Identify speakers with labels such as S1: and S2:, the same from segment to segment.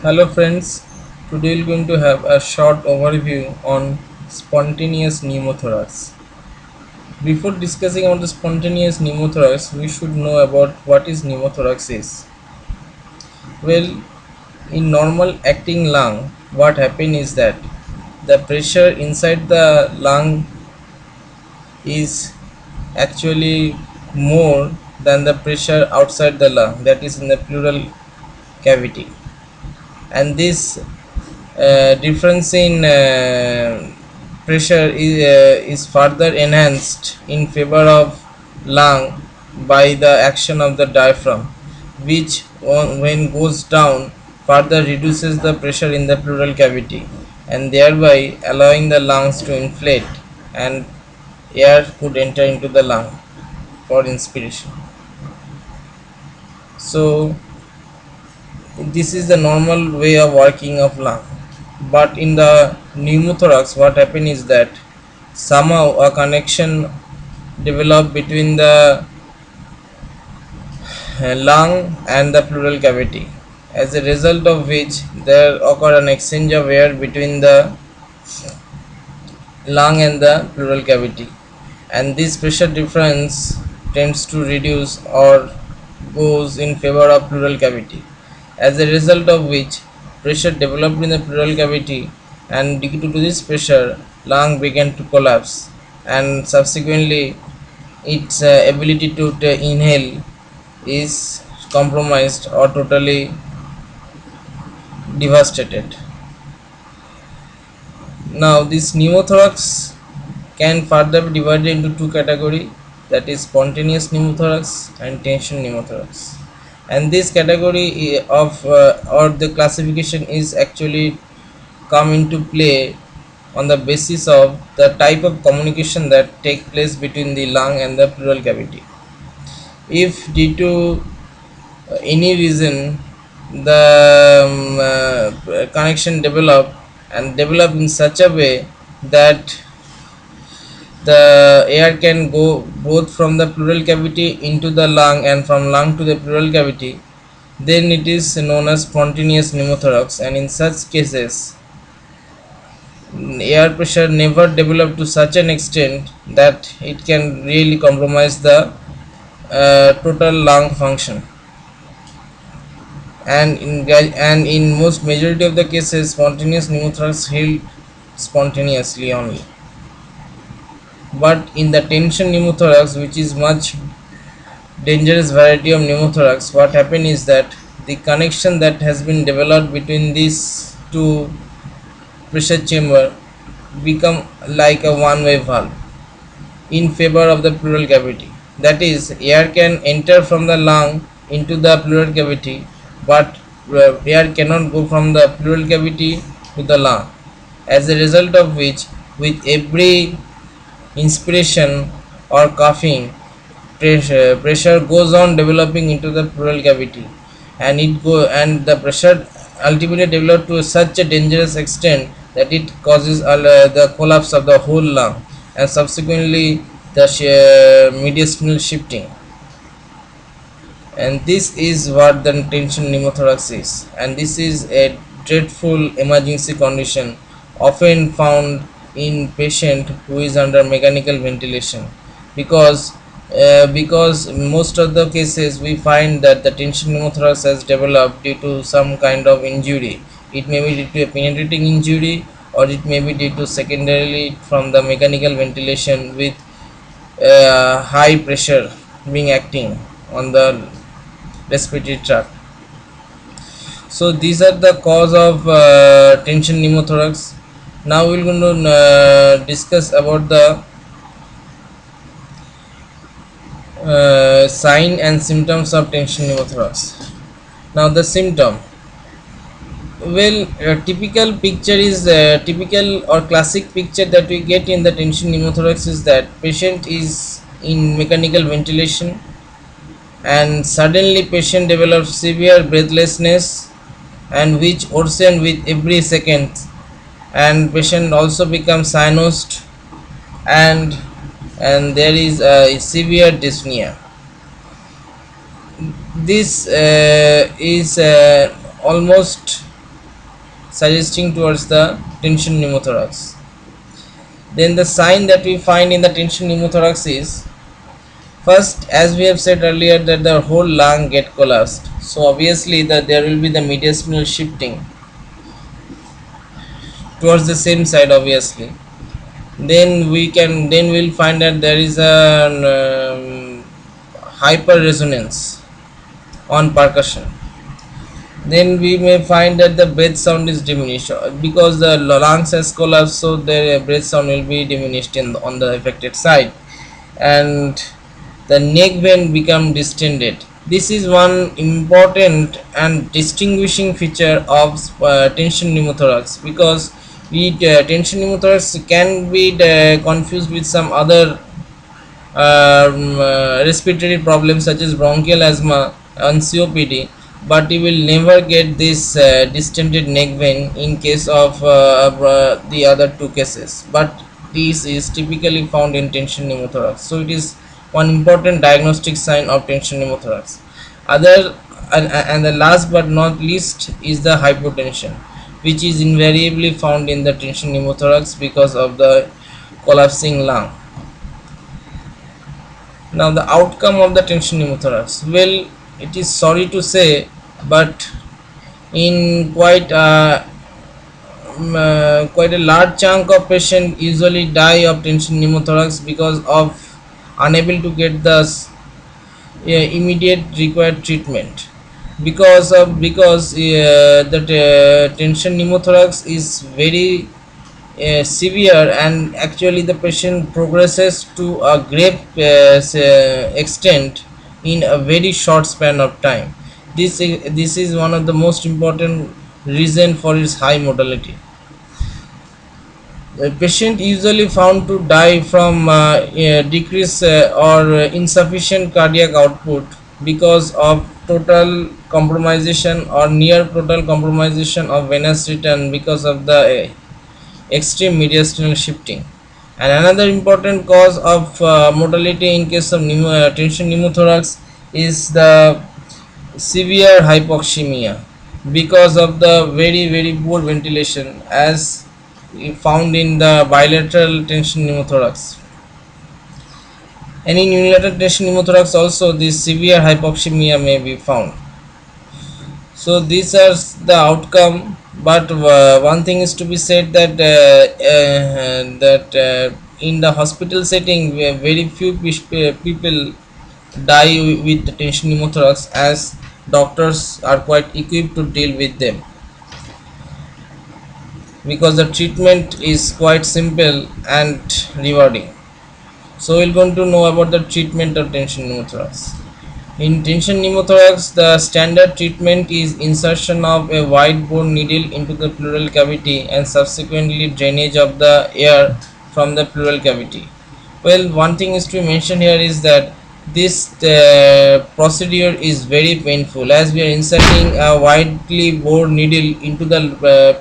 S1: Hello friends, today we are going to have a short overview on spontaneous pneumothorax. Before discussing about the spontaneous pneumothorax, we should know about what is pneumothorax is. Well, in normal acting lung, what happens is that the pressure inside the lung is actually more than the pressure outside the lung, that is in the pleural cavity, and this difference in pressure is further enhanced in favor of lung by the action of the diaphragm, which when goes down further reduces the pressure in the pleural cavity and thereby allowing the lungs to inflate and air could enter into the lung for inspiration. So this is the normal way of working of lung. But in the pneumothorax, what happens is that somehow a connection developed between the lung and the pleural cavity, as a result of which there occur an exchange of air between the lung and the pleural cavity, and this pressure difference tends to reduce or goes in favor of pleural cavity, as a result of which pressure developed in the pleural cavity, and due to this pressure lung began to collapse, and subsequently its ability to inhale is compromised or totally devastated. Now this pneumothorax can further be divided into two categories, that is spontaneous pneumothorax and tension pneumothorax, and this category of or the classification is actually come into play on the basis of the type of communication that take place between the lung and the pleural cavity. If due to any reason the connection develop in such a way that the air can go both from the pleural cavity into the lung and from lung to the pleural cavity, then it is known as spontaneous pneumothorax, and in such cases air pressure never develop to such an extent that it can really compromise the total lung function, and in most majority of the cases spontaneous pneumothorax healed spontaneously only. But in the tension pneumothorax, which is much dangerous variety of pneumothorax, what happen is that the connection that has been developed between these two pressure chamber become like a one-way valve in favor of the pleural cavity. That is, air can enter from the lung into the pleural cavity, but air cannot go from the pleural cavity to the lung, as a result of which with every inspiration or coughing, pressure goes on developing into the pleural cavity, and the pressure ultimately develop to such a dangerous extent that it causes the collapse of the whole lung, and subsequently the mediastinal shifting. And this is what the tension pneumothorax is, and this is a dreadful emergency condition often found in patient who is under mechanical ventilation, because most of the cases we find that the tension pneumothorax has developed due to some kind of injury. It may be due to a penetrating injury, or it may be due to secondarily from the mechanical ventilation with high pressure being acting on the respiratory tract. So these are the cause of tension pneumothorax. Now we're going to discuss about the sign and symptoms of tension pneumothorax. Now the symptom, well, typical picture is typical or classic picture that we get in the tension pneumothorax is that patient is in mechanical ventilation, and suddenly patient develops severe breathlessness, and which worsen with every second, and patient also becomes cyanosed, and there is a severe dyspnea. This is almost suggesting towards the tension pneumothorax. Then the sign that we find in the tension pneumothorax is, first, as we have said earlier, that the whole lung get collapsed. So obviously that there will be the mediastinal shifting towards the same side obviously. Then we'll find that there is a hyper resonance on percussion. Then we may find that the breath sound is diminished because the lungs has collapsed, so the breath sound will be diminished on the affected side, and the neck vein become distended. This is one important and distinguishing feature of tension pneumothorax, because tension pneumothorax can be confused with some other respiratory problems such as bronchial asthma and COPD, but you will never get this distended neck vein in case of the other two cases, but this is typically found in tension pneumothorax. So it is one important diagnostic sign of tension pneumothorax. And the last but not least is the hypotension, which is invariably found in the tension pneumothorax because of the collapsing lung. Now the outcome of the tension pneumothorax, well, it is sorry to say, but in quite a large chunk of patients usually die of tension pneumothorax because of unable to get the immediate required treatment, because the tension pneumothorax is very severe, and actually the patient progresses to a grave extent in a very short span of time. This is one of the most important reason for its high mortality. The patient usually found to die from decreased or insufficient cardiac output because of total compromisation or near total compromisation of venous return because of the extreme mediastinal shifting. And another important cause of mortality in case of tension pneumothorax is the severe hypoxemia because of the very poor ventilation, as found in the bilateral tension pneumothorax. And in unilateral tension pneumothorax also this severe hypoxemia may be found. So these are the outcome, but one thing is to be said that in the hospital setting very few people die with the tension pneumothorax, as doctors are quite equipped to deal with them, because the treatment is quite simple and rewarding. So we're going to know about the treatment of tension pneumothorax. In tension pneumothorax, the standard treatment is insertion of a wide bore needle into the pleural cavity and subsequently drainage of the air from the pleural cavity. Well, one thing is to mention here is that this procedure is very painful, as we are inserting a widely bore needle into the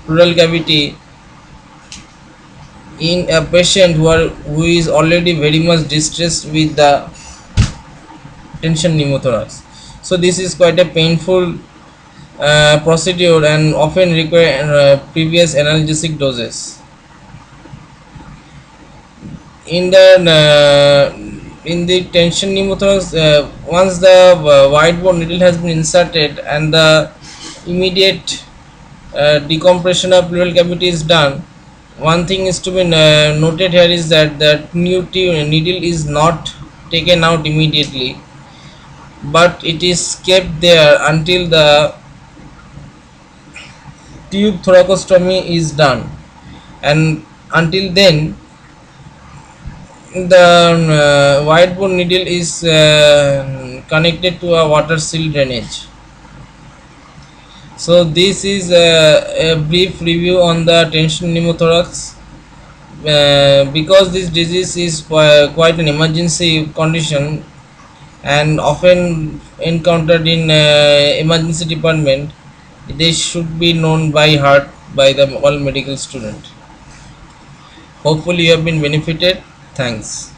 S1: pleural cavity in a patient who is already very much distressed with the tension pneumothorax. So this is quite a painful procedure and often require previous analgesic doses. In the tension pneumothorax, once the wide bore needle has been inserted and the immediate decompression of pleural cavity is done, one thing is to be noted here is that the needle is not taken out immediately, but it is kept there until the tube thoracostomy is done, and until then the wide bore needle is connected to a water seal drainage. So this is a brief review on the tension pneumothorax. Because this disease is quite an emergency condition and often encountered in emergency department, this should be known by heart by the all medical student. Hopefully you have been benefited. Thanks.